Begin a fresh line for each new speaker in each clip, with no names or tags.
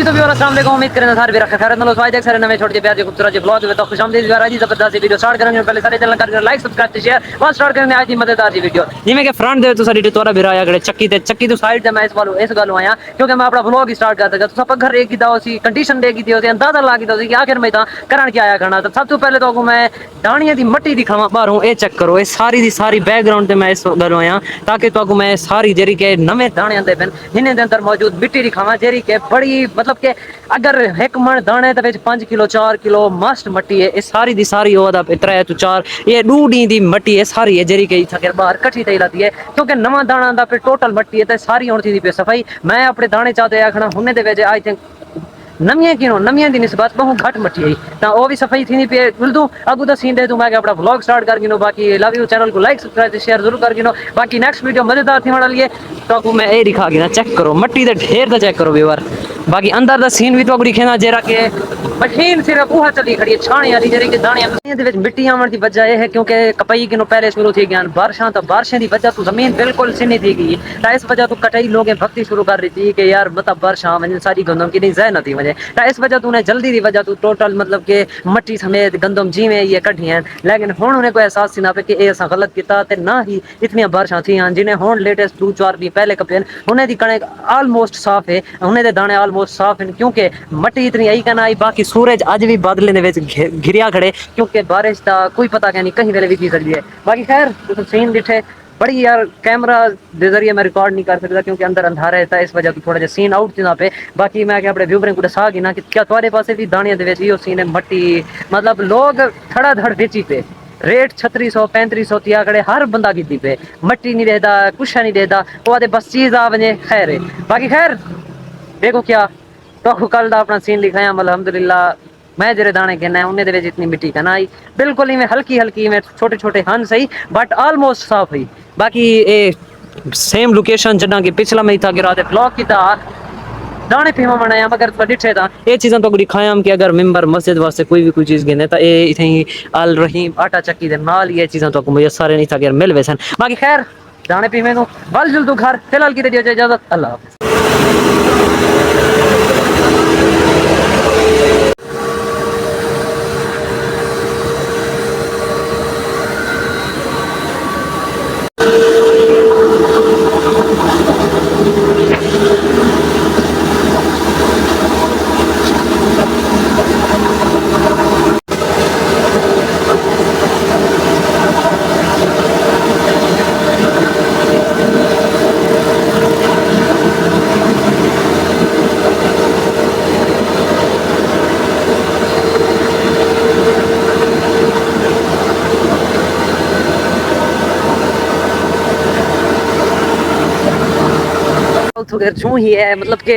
जी तो भी अस्सलाम वालेकुम, उम्मीद करें सारे भी रखा खैर मतलब स्वागत है सारे नवे छोटे प्यार के खूबसूरत ब्लॉग में तो खुशामदीद बार आज जबरदस्त वीडियो स्टार्ट करेंगे। पहले सारे चैनल कर लाइक सब्सक्राइब शेयर और स्टार्ट करेंगे आज की मजेदार वीडियो जिमें के फ्रंट दे तो सारी तोरा भी आया चक्की तो साइड से मैं इस गल आया क्योंकि मैं अपना ब्लॉग स्टार्ट करता तो सब घर एक दी कंडीशन देगी थी अंदाजा ला दी कि आखिर में करण क्या आया करना। तो सब तो पहले तो मैं दानिया की मट्टी दिखावा बाहरों ये चेक करो, ये सारी दी सारी बैकग्राउंड से मैं इस गल आया ताकि तो मैं सारी जेरी के नवे दाने आते पेन इन्हें दे अंदर मौजूद मिट्टी दिखावा जेरी के बड़ी मतलब के अगर एक मन दाने तो 5 किलो 4 किलो मस्त मट्टी है। ये सारी दी सारी ओदा पे 3 तो 4 ये डूडी दी मट्टी है सारी है जेरी के थके बाहर कठी तई लाती है क्योंकि नवा दाना आंदा पे टोटल मट्टी है तो सारी होनी थी पे सफाई। मैं अपने दाने चाहते आखना हुने दे वजह आई थिंक नमियां की नमियां दी निस्बत बहुत घट मट्टी आई तो वो भी सफाई थी पे बिल दूं अगू तो सीन दे दूं मैं अपना व्लॉग स्टार्ट कर गिनो। बाकी लव यू, चैनल को लाइक सब्सक्राइब शेयर जरूर कर गिनो। बाकी नेक्स्ट वीडियो मजेदार थी वाली है तो मैं ये दिखा गिना चेक करो मट्टी दे ढेर तो चेक करो व्यूअर। बाकी अंदर दा सीन भी तो दिखेना जेरा के मशीन सिर्फ वह चली खड़ी है छाने वाली जेरी के दाने दे विच मिट्टी आवन दी वजह यह है क्योंकि कपई किनो पहले शुरू थी गया बारिशां तो बारिशें दी वजह तो जमीन बिल्कुल सिनी थी गई तो इस वजह तो कटाई लोग भक्ति शुरू कर रही थी कि यार मतलब बारिशां वजह सारी गंदम की नहीं जय नती वजह तो इस वजह तो जल्दी दी वजह तो टोटल मतलब के मट्टी समेत गंदम जिमें ये कढ़ी हैं। लेकिन हुण उन्हें कोई एहसास ना पे कि ये असां गलत किया ते ना ही इतनी बारिशां थी जिन्हें हुण लेटेस्ट 2-4 दिन पहले कपेन उन्हें दी कणक ऑलमोस्ट साफ है उन्हें दे दाने ऑलमोस्ट साफ है क्योंकि मट्टी इतनी आई का ना आई। बाकी सूरज अज भी बादलों के घिरिया खड़े क्योंकि बारिश का कोई पता क्या नहीं कहीं वेले भी की सकती है। बाकी खैर तो सीन दिखे बड़ी यार कैमरा के जरिए मैं रिकॉर्ड नहीं कर सकता क्योंकि अंदर अंधारा रहता है इस वजह तो थोड़ा जा सीन आउट थी पे। बाकी मैं अपने व्यूवरें को दसा कि ना कि क्या तुम्हारे पास भी दानिया दे सीन है मट्टी मतलब लोग थड़ा धड़ बेची पे रेट 3600 3500 तिया खड़े हर बंदा की पे मट्टी नहीं रहता कुछ नहीं रहता वो आते बस चीज आ वजे खैर है। बाकी खैर देखो क्या तो कल का अपना सीन लिखाया अल्हम्दुलिल्लाह मैं जरे दाने कहना उन्हें दे इतनी मिट्टी का ना आई बिल्कुल ही में हल्की हल्की में छोटे छोटे हन सही बट ऑलमोस्ट साफ हुई। बाकी ये सेम लोकेशन जडा कि पिछला में था गिरा ब्लॉक की था दाने पीवा बनाया मगर डिठे था ये चीज़ा तो दिखाया कि अगर मेंबर मस्जिद वास्ते कोई भी कोई चीज़ गिने तो ये इतनी अल रहीम आटा चक्की दे नाल ये चीज़ा तो मुझे सारे नहीं था कि मिल वैसन। बाकी खैर दाने पीवे तो बल जुल तू घर फिलहाल की दिया इजाजत अल्लाह हाफिज़। छू ही है मतलब के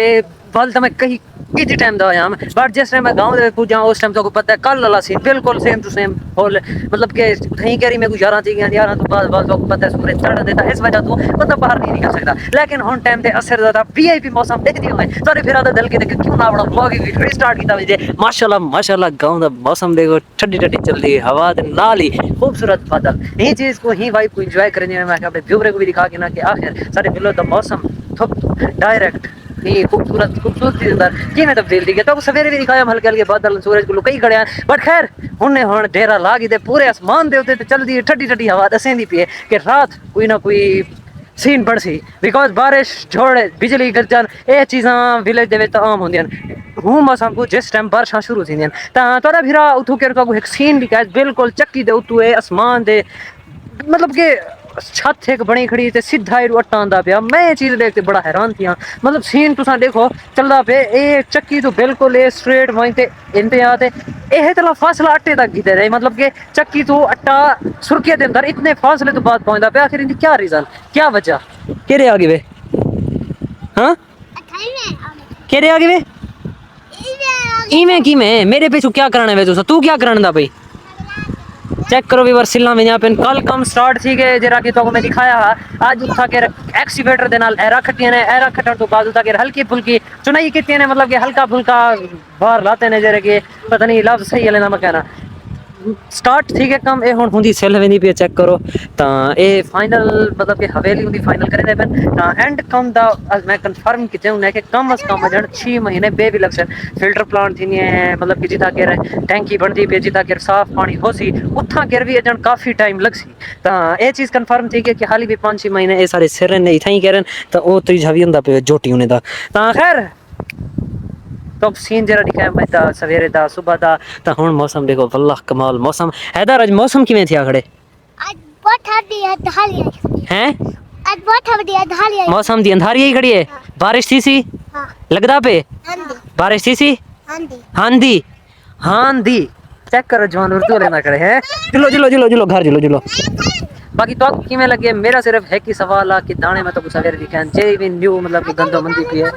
बल तो मैं कहीं किसी टाइम दा आया बट जिस टाइम मैं गांव दे पूजा उस टाइम तो पता है कल वाला सीन बिल्कुल सेम टू सेम होल मतलब के कहीं कह रही मैं कुछ 11 थी 11 तो बाद तो पता है सूरज चढ़ देता इस वजह तो मतलब बाहर नहीं निकल सकता। लेकिन हुन टाइम ते असर ज्यादा वीआईपी मौसम देख दियो है सारे फिर आदा दिल के देख क्यों ना अपना व्लॉग वीडियो स्टार्ट कीता वजे माशाल्लाह गांव दा मौसम देखो ठंडी ठंडी चल रही है हवा दे नाल ही खूबसूरत बादल ये चीज को ही वाइब को एंजॉय करने में मैं अपने व्यूअर को भी दिखा के ना कि आखिर सारे बिलो दा मौसम डायरेक्ट ये खूबसूरती अंदर कि मैं तब्दील दिखे तो सवेरे भी दिखाया हल्के हल्के बादल सूरज को कई खड़े हैं बट खैर उन्हें हुन डेरा ला गई पूरे आसमान दे उत्ते चल दी ठंडी ठंडी हवा दसेंदी पी है कि रात कोई ना कोई सीन बढ़सी बिकॉज बारिश झोड़े बिजली गर्जन ये चीज़ा विलेज दे विच आम होंदियां हूँ मौसम को जिस टाइम बारिशां शुरू थी तो फिर उतू के एक सीन दिखाया बिल्कुल चक्की दे उतू आसमान दे मतलब के छत एक बनी खड़ी ते सीधा ही अट्टा आंदा पिया। मैं ये चीज़ देख के बड़ा हैरान थी मतलब सीन तुसा देखो चलदा पे ये चक्की तो बिल्कुल ये स्ट्रेट वहीं ते इंतहा ते यह तला फासला अट्टे तक कीते रहे मतलब के चक्की तो अट्टा सुर्खिया के अंदर इतने फासले तो बाद पहुंचता पे आखिर इनकी क्या रीजन क्या वजह केरे आगे वे हाँ केरे आगे वे इवें की में मेरे पे क्या कराना वे तू क्या कराना भाई चेक करो भी वर्सिला में यहाँ पे कल कम स्टार्ट थी गए जरा कि तो मैं दिखाया आज उठा के एक्सीवेटर दे नाल एरा खट्टियां ने एरा खट्टन तो बाद उठा के हल्की फुल्की चुनाई कीती ने मतलब कि हल्का फुल्का बाहर लाते ने जरा के पता नहीं लफ्ज सही है ना मैं कहना स्टार्ट ठीक है कम ਇਹ ਹੁਣ ਹੁੰਦੀ ਸੈਲ वेंदी पे चेक करो ਤਾਂ ਇਹ फाइनल मतलब कि हवेली ਹੁੰਦੀ फाइनल करे दे पन ਤਾਂ एंड कम दा मैं कंफर्म किते हूं कि कम अज कम जण 6 महीने बे भी लग सकन फिल्टर प्लांट थी है मतलब कि जिथा के टैंकी बनती पे जिथा के साफ पानी होसी उथा के भी जण काफी टाइम लगसी ਤਾਂ ਇਹ चीज कंफर्म थी कि हाली भी 5-6 महीने ਇਹ ਸਾਰੇ ਸਿਰ ਨੇ इथा ही करन ਤਾਂ ਉਹ ਤਰੀ ਜਾਵੀ ਹੁੰਦਾ पे जोटी होने दा ਤਾਂ खैर तो सीन जरा दिखाया मैं ता सवेरे दा सुबह दा ता हुन मौसम देखो वल्लाह कमाल मौसम हैदर आज मौसम किवें थिया खड़े
आज बहुत ठंडी है ढाली
हैं
आज बहुत ठंडी है ढाली
मौसम दी अंधारी ही खड़ी है बारिश थी
हां
लगदा पे
आंधी
बारिश थी
आंधी
हांदी हांदी चेक करो जवान उर्दू लेना खड़े हैं चलो चलो चलो चलो घर चलो चलो बाकी तो किवें लगे मेरा सिर्फ है कि सवाल आ कि दाने में तो कुछ सवेरे दिखान जे भी न्यू मतलब कि गंदो मंदी पी है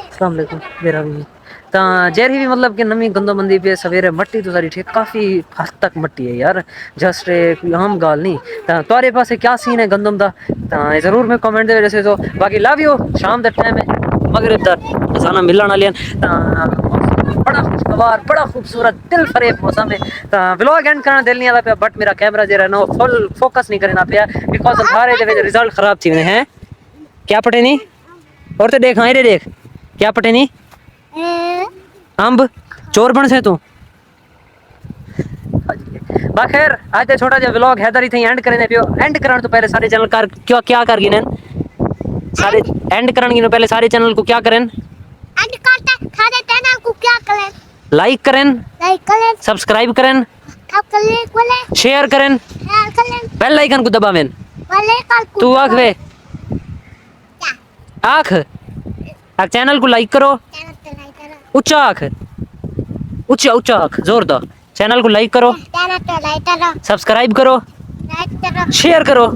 अस्सलाम वालेकुम मेरा भी ਤਾਂ ਜਿਹੜੀ ਵੀ मतलब कि नवी गंदोबंदी पे सवेरे मट्टी तो सारी ठीक काफी हद तक मट्टी है यार जस्ट कोई आम गाल नहीं ਤਾਂ ਤੁਹਾਡੇ ਪਾਸੇ क्या सीन है गंदम दा ਤਾਂ जरूर मैं कमेंट दे वैसे तो बाकी लव यू शाम दा टाइम है मगरिब दा असाना मिलन वाले ਤਾਂ बड़ा खुशगवार बड़ा खूबसूरत दिल फरेब मौसम है ਤਾਂ व्लॉग एंड करना दिल नहीं आता पे बट मेरा कैमरा जरा नो फुल फोकस नहीं करना पे बिकॉज़ सारे दे रिजल्ट खराब थी हैं क्या पटे नहीं और तो देख हां रे देख क्या पटे नहीं अंब चोर बन से तू बाखैर आज ते छोटा जा व्लॉग हैदर ही थी एंड करने पियो एंड करन तो पहले सारे चैनल कर क्या क्या कर गिने सारे एंड करन गिने पहले सारे चैनल को क्या करें
एंड करते सारे चैनल को क्या करें
लाइक करें सब्सक्राइब करें
बोले
शेयर करें बेल आइकन को दबावें
बोले
तू आख वे आख चैनल को लाइक करो ऊंचा आख ऊंचा ऊंचा आख जोरदार चैनल को लाइक करो सब्सक्राइब करो शेयर करो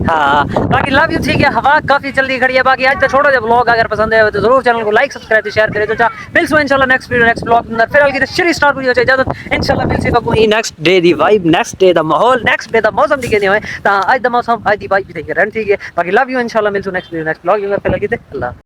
हाँ बाकी लव यू ठीक है हवा काफी जल्दी खड़ी है बाकी आज तो छोड़ो जब व्लॉग अगर पसंद है तो जरूर चैनल को लाइक सब्सक्राइब शेयर करें तो मिलसो इंशाल्लाह नेक्स्ट वीडियो नेक्स्ट व्लॉग अंदर फिर अलग श्री स्टार्ट वीडियो चाहिए इजाजत इंशाल्लाह मिलसी को कोई नेक्स्ट डे दी वाइब नेक्स्ट डे दा माहौल नेक्स्ट डे दा मौसम दिखे नहीं है ता आज दा मौसम आज दी वाइब भी ठीक है रन ठीक है बाकी लव यू इंशाल्लाह मिलसो नेक्स्ट वीडियो नेक्स्ट व्लॉग अंदर फिर अलग अल्लाह